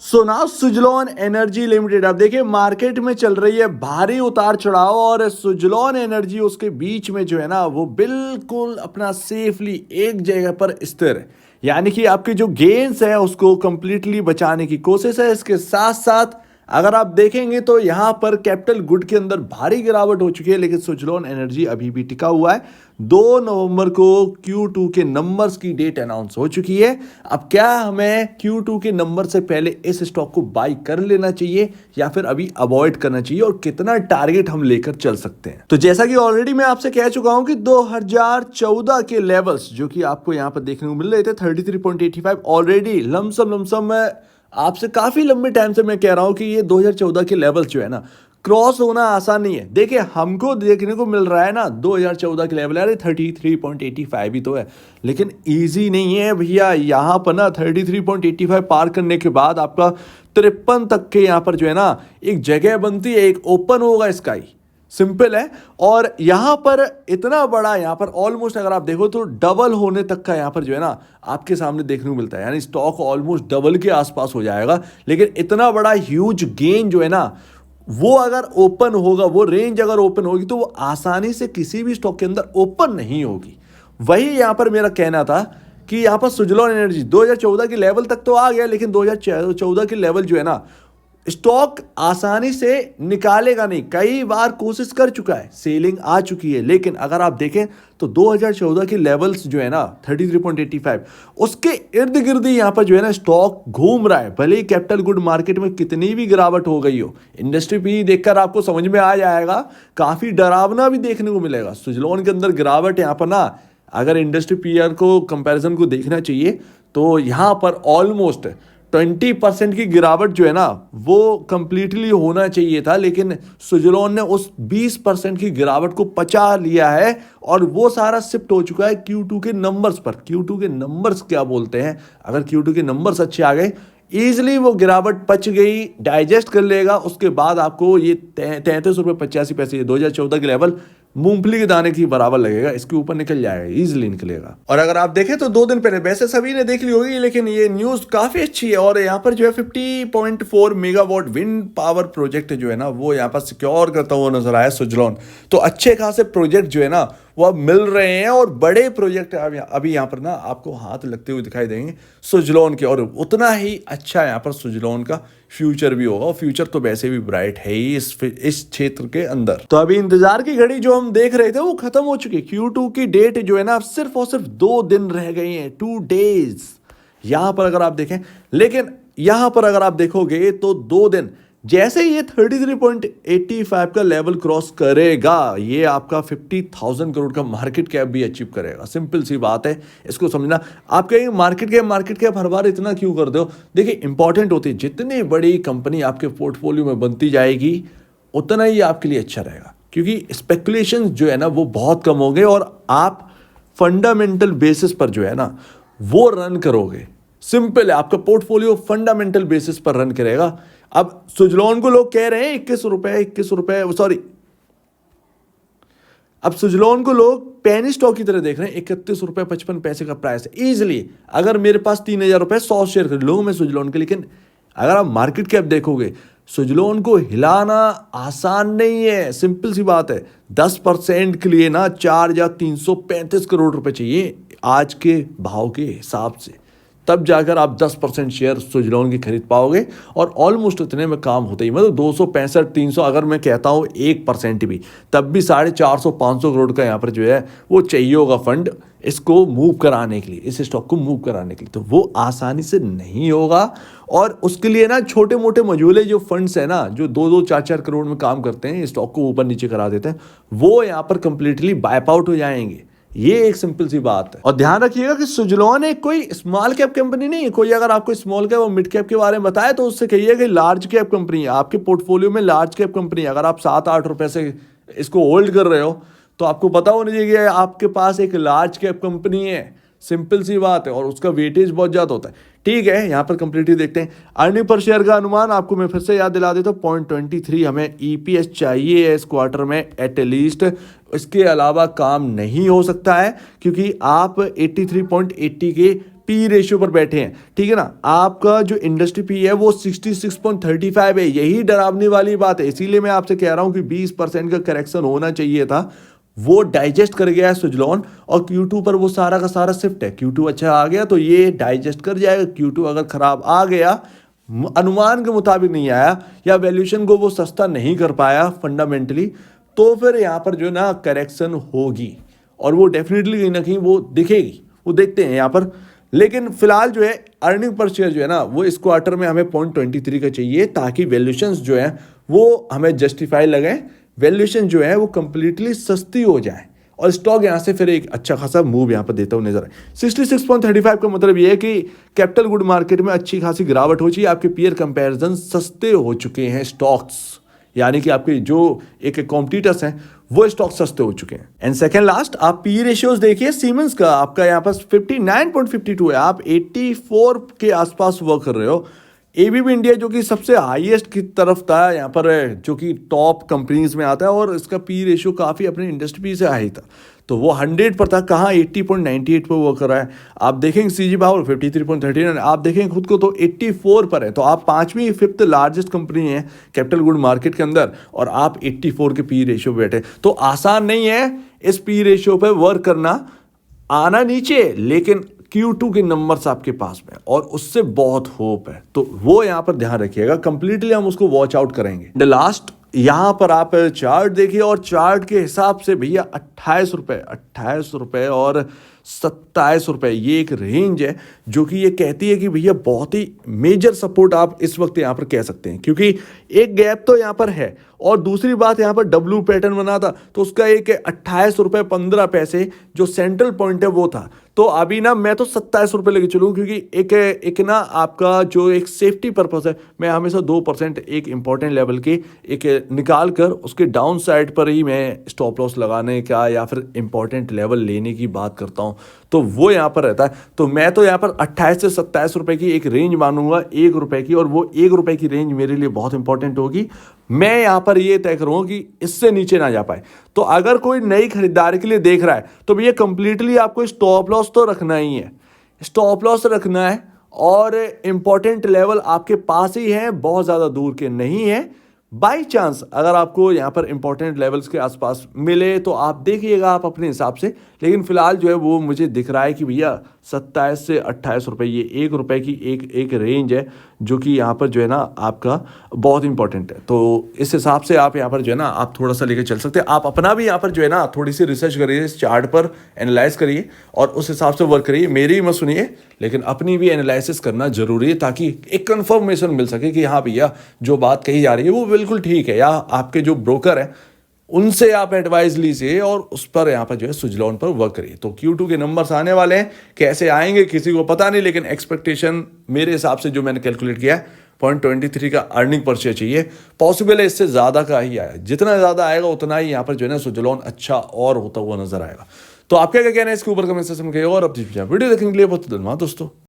Now Suzlon energy limited, अब देखिए market में चल रही है भारी उतार चढ़ाव और सुजलॉन एनर्जी उसके बीच में जो है ना वो बिल्कुल अपना सेफली एक जगह पर स्थिर है। यानी कि आपके जो गेन्स है उसको कंप्लीटली बचाने की कोशिश है। इसके साथ साथ अगर आप देखेंगे तो यहां पर कैपिटल गुड के अंदर भारी गिरावट हो चुकी है, लेकिन सुजलॉन एनर्जी अभी भी टिका हुआ है। 2 नवंबर को Q2 के नंबर्स की डेट अनाउंस हो चुकी है। अब क्या हमें Q2 के नंबर से पहले इस स्टॉक को बाई कर लेना चाहिए या फिर अभी अवॉइड करना चाहिए, और कितना टारगेट हम लेकर चल सकते हैं? तो जैसा कि ऑलरेडी मैं आपसे कह चुका हूं कि 2014 के लेवल्स जो कि आपको यहां पर देखने को मिल रहे थे 33.85, ऑलरेडी लमसम आपसे काफी लंबे टाइम से मैं कह रहा हूं कि ये 2014 के लेवल जो है ना क्रॉस होना आसान नहीं है। देखिए हमको देखने को मिल रहा है ना 2014 के लेवल, अरे 33.85 ही तो है, लेकिन इजी नहीं है भैया। यहां पर ना 33.85 पार करने के बाद आपका 53 तक के यहां पर जो है ना एक जगह बनती है, एक ओपन होगा स्काई, सिंपल है। और यहां पर इतना बड़ा यहां पर ऑलमोस्ट अगर आप देखो तो डबल होने तक का यहां पर जो है ना आपके सामने देखने को मिलता है, यानी स्टॉक ऑलमोस्ट डबल के आसपास हो जाएगा। लेकिन इतना बड़ा ह्यूज गेन जो है ना वो अगर ओपन होगा, वो रेंज अगर ओपन होगी तो वो आसानी से किसी भी स्टॉक के अंदर ओपन नहीं होगी। वही यहां पर मेरा कहना था कि यहां पर सुजलॉन एनर्जी 2014 के लेवल तक तो आ गया, लेकिन 2014 के लेवल जो है ना स्टॉक आसानी से निकालेगा नहीं। कई बार कोशिश कर चुका है, सेलिंग आ चुकी है, लेकिन अगर आप देखें तो 2014 के लेवल्स जो है ना 33.85 उसके इर्द गिर्द यहां पर जो है ना स्टॉक घूम रहा है। भले ही कैपिटल गुड मार्केट में कितनी भी गिरावट हो गई हो, इंडस्ट्री पी देखकर आपको समझ में आ जाएगा, काफी डरावना भी देखने को मिलेगा। सुजलॉन के अंदर गिरावट यहां पर ना अगर इंडस्ट्री पीआर को कंपैरिजन को देखना चाहिए तो यहां पर ऑलमोस्ट 20% की गिरावट जो है ना वो कंप्लीटली होना चाहिए था, लेकिन सुजलॉन ने उस 20% की गिरावट को पचा लिया है और वो सारा शिफ्ट हो चुका है Q2 के नंबर्स पर। Q2 के नंबर्स क्या बोलते हैं, अगर Q2 के नंबर्स अच्छे आ गए ईजिली वो गिरावट पच गई, डाइजेस्ट कर लेगा। उसके बाद आपको ये 33.85 ये 2014 के लेवल मूंगफली के दाने की बराबर लगेगा, इसके ऊपर निकल जाएगा, इजीली निकलेगा। और अगर आप देखें तो 2 दिन पहले वैसे सभी ने देख ली होगी, लेकिन ये न्यूज काफी अच्छी है। और यहाँ पर जो है 50.4 मेगावाट विंड पावर प्रोजेक्ट जो है ना वो यहाँ पर सिक्योर करता हुआ नजर आया सुजलॉन। तो अच्छे खासे प्रोजेक्ट जो है ना वो अब मिल रहे हैं और बड़े प्रोजेक्ट अभी यहाँ पर ना आपको हाथ लगते हुए दिखाई देंगे सुजलॉन के, और उतना ही अच्छा यहाँ पर सुजलॉन का फ्यूचर भी होगा। और फ्यूचर तो वैसे भी ब्राइट है ही इस क्षेत्र के अंदर। तो अभी इंतजार की घड़ी जो हम देख रहे थे वो खत्म हो चुकी है। Q2 की डेट जो है ना सिर्फ और सिर्फ 2 दिन रह गई हैं, 2 डेज यहां पर अगर आप देखें। लेकिन यहां पर अगर आप देखोगे तो 2 दिन जैसे ये 33.85 का लेवल क्रॉस करेगा, ये आपका 50,000 करोड़ का मार्केट कैप भी अचीव करेगा। सिंपल सी बात है, इसको समझना। आप कहेंगे मार्केट कैप हर बार इतना क्यों कर दो? देखिए इंपॉर्टेंट होती है, जितनी बड़ी कंपनी आपके पोर्टफोलियो में बनती जाएगी उतना ही आपके लिए अच्छा रहेगा, क्योंकि स्पेकुलेशन जो है ना वो बहुत कम होंगे और आप फंडामेंटल बेसिस पर जो है ना वो रन करोगे। सिंपल है, आपका पोर्टफोलियो फंडामेंटल बेसिस पर रन करेगा। अब सुजलॉन को लोग कह रहे हैं 21 रुपए, सॉरी, अब सुजलॉन को लोग पेनी स्टॉक की तरह देख रहे हैं। 31 रुपए 55 पैसे का प्राइस है। इजिली अगर मेरे पास 3,000 रुपए 100 शेयर खरीद लूंगा मैं सुजलॉन के। लेकिन अगर आप मार्केट कैप देखोगे सुजलॉन को हिलाना आसान नहीं है। सिंपल सी बात है, 10% के लिए ना 4 या 335 करोड़ रुपए चाहिए आज के भाव के हिसाब से, तब जाकर आप 10% शेयर सुजलॉन की खरीद पाओगे। और ऑलमोस्ट इतने में काम होता ही, मतलब 265 300 अगर मैं कहता हूँ 1% भी, तब भी 450 500 करोड़ का यहाँ पर जो है वो चाहिए होगा फंड इसको मूव कराने के लिए, इस स्टॉक को मूव कराने के लिए। तो वो आसानी से नहीं होगा और उसके लिए ना छोटे मोटे मजूले जो फंड्स है ना जो 2-2 4-4 करोड़ में काम करते हैं, स्टॉक को ऊपर नीचे करा देते हैं, वो यहाँ पर कंप्लीटली वाइप आउट हो जाएंगे। ये एक सिंपल सी बात है। और ध्यान रखिएगा कि सुजलॉन एक कोई स्मॉल कैप कंपनी नहीं है। कोई अगर आपको स्मॉल कैप और मिड कैप के बारे में बताए तो उससे कहिए कि लार्ज कैप कंपनी है। आपके पोर्टफोलियो में लार्ज कैप कंपनी है। अगर आप 7-8 रुपए से इसको होल्ड कर रहे हो तो आपको पता होना चाहिए कि आपके पास एक लार्ज कैप कंपनी है। सिंपल सी बात है, और उसका वेटेज बहुत ज्यादा होता है। ठीक है, यहाँ पर कंप्लीटली देखते हैं। अर्निंग पर शेयर का अनुमान आपको मैं फिर से याद दिला देता हूँ, 0.23 हमें EPS चाहिए इस क्वार्टर में एटलीस्ट। इसके अलावा काम नहीं हो सकता है, क्योंकि आप 83.80 के पी रेशियो पर बैठे हैं, ठीक है ना। आपका जो इंडस्ट्री पी है वो 66.35 है, यही डरावनी वाली बात है। इसीलिए मैं आपसे कह रहा हूं कि 20% का करेक्शन होना चाहिए था। वो डाइजेस्ट कर गया है सुजलॉन, और Q2 पर वो सारा का सारा शिफ्ट है। Q2 अच्छा आ गया तो ये डाइजेस्ट कर जाएगा। Q2 अगर खराब आ गया, अनुमान के मुताबिक नहीं आया, या वैल्यूएशन को वो सस्ता नहीं कर पाया फंडामेंटली, तो फिर यहाँ पर जो है ना करेक्शन होगी, और वो डेफिनेटली कहीं ना कहीं वो दिखेगी। वो देखते हैं यहाँ पर। लेकिन फिलहाल जो है अर्निंग पर शेयर जो है ना वो इस क्वार्टर में हमें 0.23 का चाहिए, ताकि वैल्यूएशंस जो है वो हमें जस्टिफाई लगे, वैल्यूएशन जो है वो कंप्लीटली सस्ती हो जाए, और स्टॉक यहाँ से फिर एक अच्छा खासा मूव यहाँ पर देता हुआ नजर आए। 66.35 का मतलब ये है कि कैपिटल गुड मार्केट में अच्छी खासी गिरावट हो चाहिए। आपके पीयर कंपैरिजन सस्ते हो चुके हैं स्टॉक्स, यानी कि आपके जो एक कॉम्पिटिटर्स हैं वो स्टॉक सस्ते हो चुके हैं। एंड सेकंड लास्ट आप पी रेशियोज देखिए, सीमेंस का आपका यहाँ पास 59.52 है, आप 84 के आसपास वर्क कर रहे हो। एबीबी इंडिया जो कि सबसे हाईएस्ट की तरफ था यहाँ पर, जो कि टॉप कंपनीज में आता है, और इसका पी रेशियो काफ़ी अपनी इंडस्ट्री से हाई था, तो वो 100 पर था, कहाँ 80.98 पर वर्क कर रहा है। आप देखेंगे सीजी पावर 53.39, आप देखेंगे खुद को तो 84 पर है। तो आप 5वीं 5th लार्जेस्ट कंपनी है कैपिटल गुड मार्केट के अंदर, और आप 84 के पी रेशियो पे बैठे। तो आसान नहीं है इस पी रेशियो पे वर्क करना, आना नीचे, लेकिन Q2 के नंबर्स आपके पास में, और उससे बहुत होप है, तो वो यहाँ पर ध्यान रखिएगा। कंप्लीटली हम उसको वॉच आउट करेंगे। द लास्ट यहाँ पर आप चार्ट देखिए, और चार्ट के हिसाब से भैया 28 रुपए और 27 रुपए, ये एक रेंज है जो कि ये कहती है कि भैया बहुत ही मेजर सपोर्ट आप इस वक्त यहाँ पर कह सकते हैं, क्योंकि एक गैप तो यहाँ पर है, और दूसरी बात यहाँ पर डब्ल्यू पैटर्न बना था, तो उसका एक 28 रुपए 15 पैसे जो सेंट्रल पॉइंट है वो था। तो अभी ना मैं तो 27 रुपए लेके चलूँ, क्योंकि एक ना आपका जो एक सेफ्टी पर्पस है, मैं हमेशा 2% एक इंपॉर्टेंट लेवल के एक निकाल कर उसके डाउन साइड पर ही मैं स्टॉप लॉस लगाने का या फिर इंपॉर्टेंट लेवल लेने की बात करता हूँ, तो वो यहाँ पर रहता है। तो मैं तो यहाँ पर 28 से 27 रुपए की एक रेंज मानूंगा, 1 रुपए की, और वो 1 रुपए की रेंज मेरे लिए बहुत इंपॉर्टेंट होगी। मैं यहाँ पर ये तय करूँगा कि इससे नीचे ना जा पाए। तो अगर कोई नई खरीदारी के लिए देख रहा है तो भैया कंप्लीटली आपको स्टॉप लॉस तो रखना ही है, स्टॉप लॉस रखना है, और इंपॉर्टेंट लेवल आपके पास ही है, बहुत ज़्यादा दूर के नहीं है। बाई चांस अगर आपको यहाँ पर इंपॉर्टेंट लेवल्स के आसपास मिले तो आप देखिएगा आप अपने हिसाब से, लेकिन फिलहाल जो है वो मुझे दिख रहा है कि भैया 27 से 28 रुपये, ये 1 रुपए की एक रेंज है जो कि यहाँ पर जो है ना आपका बहुत इंपॉर्टेंट है। तो इस हिसाब से आप यहाँ पर जो है ना आप थोड़ा सा लेकर चल सकते हैं। आप अपना भी यहाँ पर जो है ना थोड़ी सी रिसर्च करिए, इस चार्ट पर एनालाइज करिए, और उस हिसाब से वर्क करिए। मेरी मत सुनिए, लेकिन अपनी भी एनालिसिस करना जरूरी है, ताकि एक कंफर्मेशन मिल सके कि हाँ भैया जो बात कही जा रही है वो बिल्कुल ठीक है, या आपके जो ब्रोकर है उनसे आप एडवाइस लीजिए और उस पर यहाँ पर जो है सुजलॉन पर वर्क करिए। तो Q2 के नंबर्स आने वाले हैं, कैसे आएंगे किसी को पता नहीं, लेकिन एक्सपेक्टेशन मेरे हिसाब से जो मैंने कैलकुलेट किया है 0.23 का अर्निंग पर शेयर चाहिए। पॉसिबल है इससे ज़्यादा का ही आया, जितना ज़्यादा आएगा उतना ही यहाँ पर जो है ना सुजलॉन अच्छा और होता हुआ नजर आएगा। तो आपका क्या कहना है इसके ऊपर कमेंट सेक्शन में कहिए, और अब वीडियो देखने के लिए बहुत धन्यवाद दोस्तों।